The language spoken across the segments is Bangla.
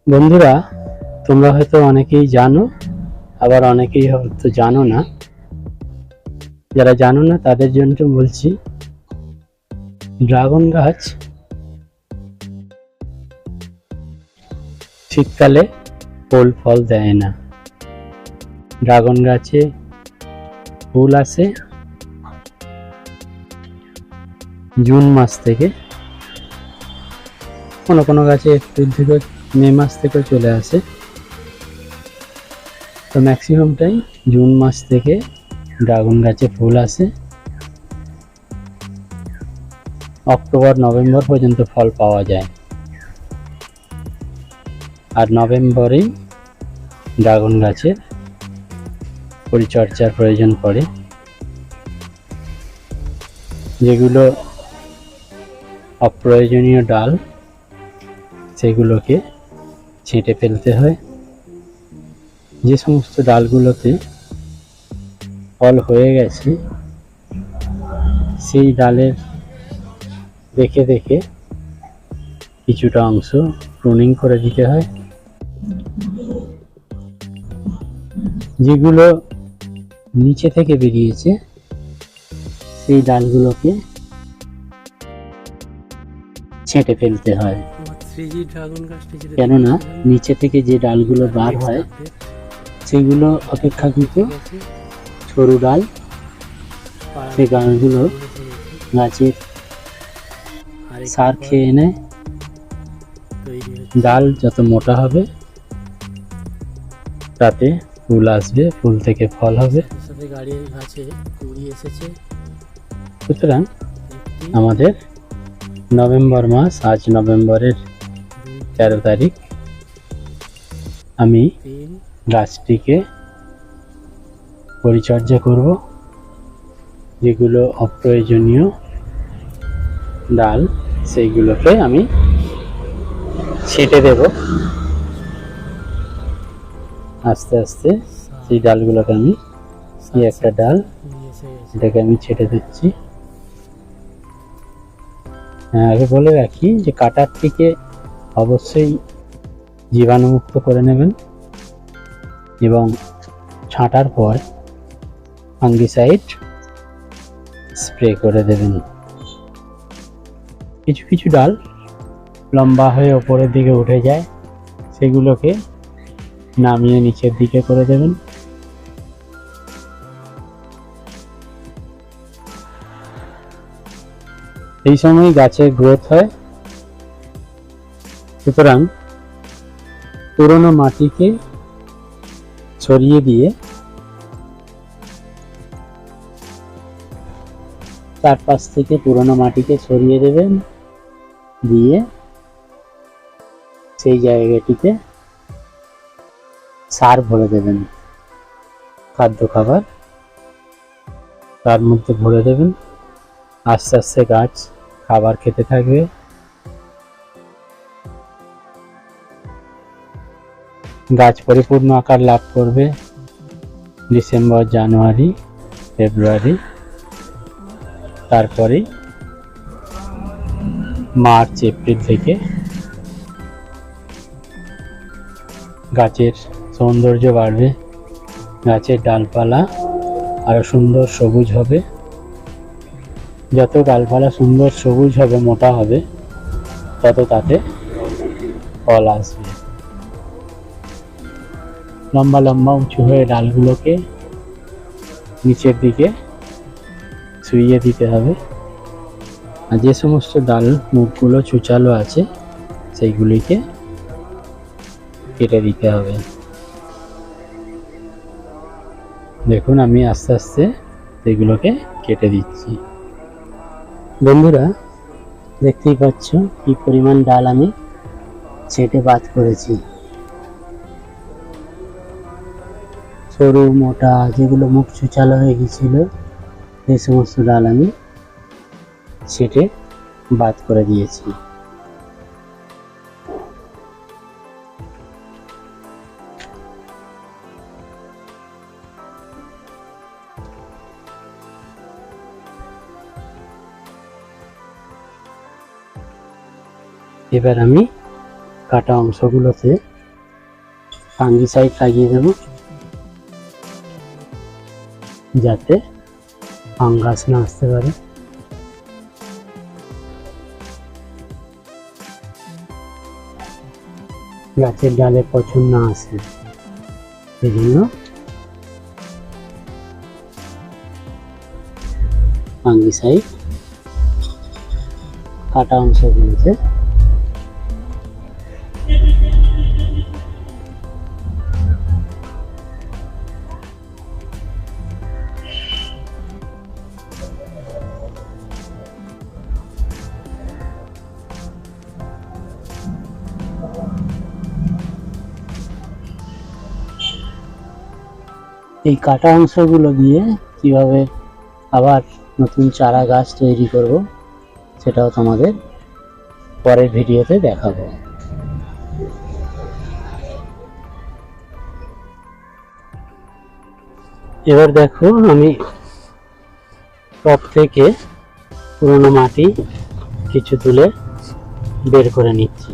বন্ধুরা, তোমরা হয়তো অনেকেই জানো, আবার অনেকেই হয়তো জানো না। যারা জানো না তাদের জন্য বলছি, ড্রাগন গাছ শীতকালে ফুল ফল দেয় না। ড্রাগন গাছে ফুল আসে জুন মাস থেকে, কোনো কোনো গাছে এপ্রিল থেকে, মে মাস থেকে চলে আসে। তো ম্যাক্সিমামটাই জুন মাস থেকে ড্রাগন গাছে ফুল আসে। অক্টোবর নভেম্বর পর্যন্ত ফল পাওয়া যায়, আর নভেম্বরেই ড্রাগন গাছের পরিচর্যার প্রয়োজন পড়ে। যেগুলো অপ্রয়োজনীয় ডাল সেগুলোকে ছেঁটে ফেলতে হয়। যে সমস্ত ডালগুলোতে ফল হয়ে গেছে সেই ডালের দেখে দেখে কিছুটা অংশ প্রুনিং করে দিতে হয়। যেগুলো নিচে থেকে বেরিয়েছে সেই ডালগুলোকে ছেঁটে ফেলতে হয়, কেননা নিচে থেকে যে ডালগুলো বার হয় সেগুলো অপেক্ষাকৃত সরু ডাল। সেই ডালগুলো গাছের সার খেয়ে নেয়। ডাল যত মোটা হবে তাতে ফুল আসবে, ফুল থেকে ফল হবে। সুতরাং আমাদের নভেম্বর মাস, আজ নভেম্বরের 13 তারিখ, আমি গাছটিকে পরিচর্যা করব। যেগুলো অপ্রয়োজনীয় ডাল সেইগুলোকে আমি ছেঁটে দেব। আস্তে আস্তে সেই ডালগুলোকে আমি, একটা ডাল, এটাকে আমি ছেঁটে দিচ্ছি। আগে বলে রাখি যে কাটার থেকে অবশ্যই জীবাণুমুক্ত করে নেবেন এবং ছাঁটার পর ফাঙ্গিসাইড স্প্রে করে দেবেন। কিছু কিছু ডাল লম্বা হয়ে ওপরের দিকে উঠে যায়, সেগুলোকে নামিয়ে নিচের দিকে করে দেবেন। এই সময় গাছের গ্রোথ হয়। সুতরাং পুরনো মাটিকে ছড়িয়ে দিয়ে চারপাশ থেকে পুরনো মাটিকে ছড়িয়ে দেবেন, দিয়ে সেই জায়গাটিতে সার ভরে দেবেন। খাদ্য খাবার তার মধ্যে ভরে দেবেন। আস্তে আস্তে গাছ খাবার খেতে থাকবে। গাছ পরিপূর্ণ আকার লাভ করবে ডিসেম্বর, জানুয়ারি, ফেব্রুয়ারি। তারপরে মার্চ, এপ্রিল থেকে গাছের সৌন্দর্য বাড়বে। গাছের ডালপালা আরো সুন্দর সবুজ হবে। যত ডালপালা সুন্দর সবুজ হবে, মোটা হবে, তত তাতে ফল আসবে। লম্বা লম্বা উঁচু হয়ে ডালগুলোকে নিচের দিকে ছুঁয়ে দিতে হবে। আর যে সমস্ত ডাল মুখগুলো ছুচালো আছে সেইগুলিকে কেটে দিতে হবে। দেখুন, আমি আস্তে আস্তে সেগুলোকে কেটে দিচ্ছি। বন্ধুরা, দেখতেই পাচ্ছ কি পরিমাণ ডাল আমি ছেঁটে বাদ করেছি। সরু মোটা যেগুলো মুখ ছুচালো হয়ে গেছিল সেই সমস্ত ডাল আমি ছেঁটে বাদ করে দিয়েছি। এবার আমি কাটা অংশগুলোতে ফাঙ্গিসাইড লাগিয়ে দেব, যাতে ফাঙ্গাস না আসতে পারে। গাছের ডালে পচন না আসে, সেই জন্য ফাঙ্গিসাইড কাটা অংশগুলোতে এই কাটা অংশগুলো দিয়ে কিভাবে আবার নতুন চারা গাছ তৈরি করব সেটাও তোমাদের পরের ভিডিওতে দেখাবো। এবার দেখো আমি টব থেকে পুরনো মাটি কিছু তুলে বের করে নিচ্ছি।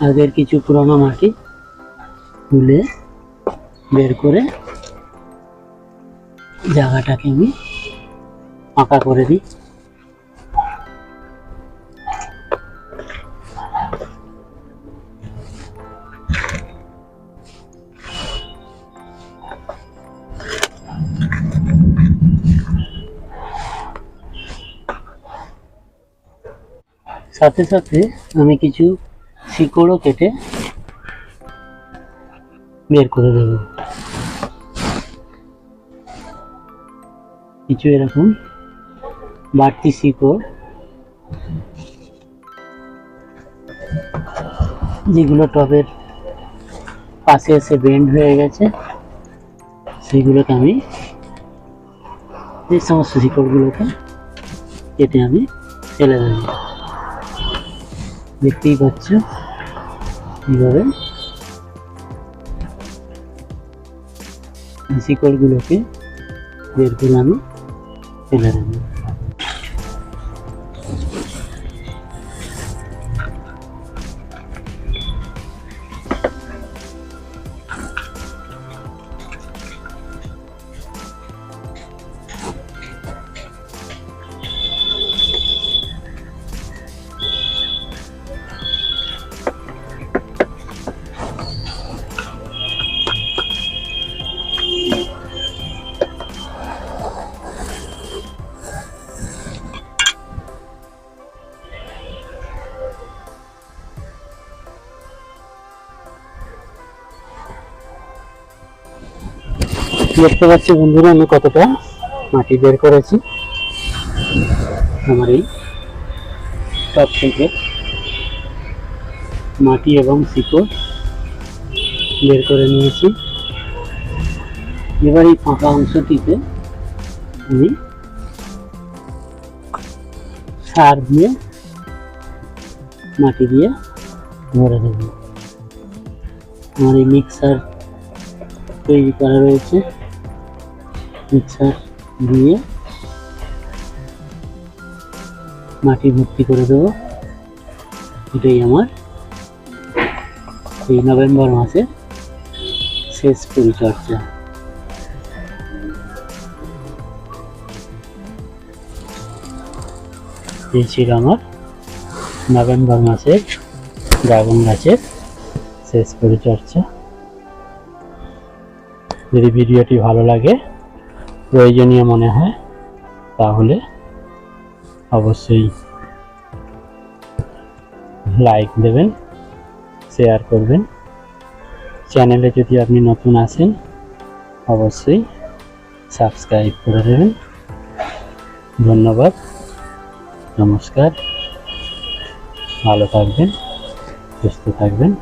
আগের কিছু পুরনো মাটি তুলে বের করে জায়গাটাকে আমি ফাঁকা করে দিই। সাথে সাথে আমি কিছু শিকড়ও কেটে বের করে দেব। কিছু এরকম বাড়তি শিকড় যেগুলো টবের পাশে এসে বেন্ড হয়ে গেছে, সেগুলোকে আমি এই সমস্ত শিকড়গুলোকে কেটে আমি ফেলে দেব। দেখতেই পাচ্ছ এইভাবে শিকড়গুলোকে বের করে আমি ফেলে দেব। দেখতে পাচ্ছি বন্ধুরা আমি কতটা মাটি বের করেছি। আমার এই টব থেকে মাটি এবং শিকড় বের করে নিয়েছি। এবার এই ফাঁকা অংশটিতে আমি সার দিয়ে মাটি দিয়ে ভরে দেব। আমার এই মিক্সার তৈরি করা রয়েছে, মিক্সার দিয়ে মাটি ভর্তি করে দেবো। এটাই আমার এই নভেম্বর মাসের শেষ পরিচর্যা। এই ছিল আমার নভেম্বর মাসের ড্রাগন গাছের শেষ পরিচর্যা। যদি ভিডিওটি ভালো লাগে, প্রয়োজনীয় মনে হয়, তাহলে অবশ্যই লাইক দেবেন, শেয়ার করবেন। চ্যানেলে যদি আপনি নতুন আসেন অবশ্যই সাবস্ক্রাইব করে দেবেন। ধন্যবাদ, নমস্কার, ভালো থাকবেন, সুস্থ থাকবেন।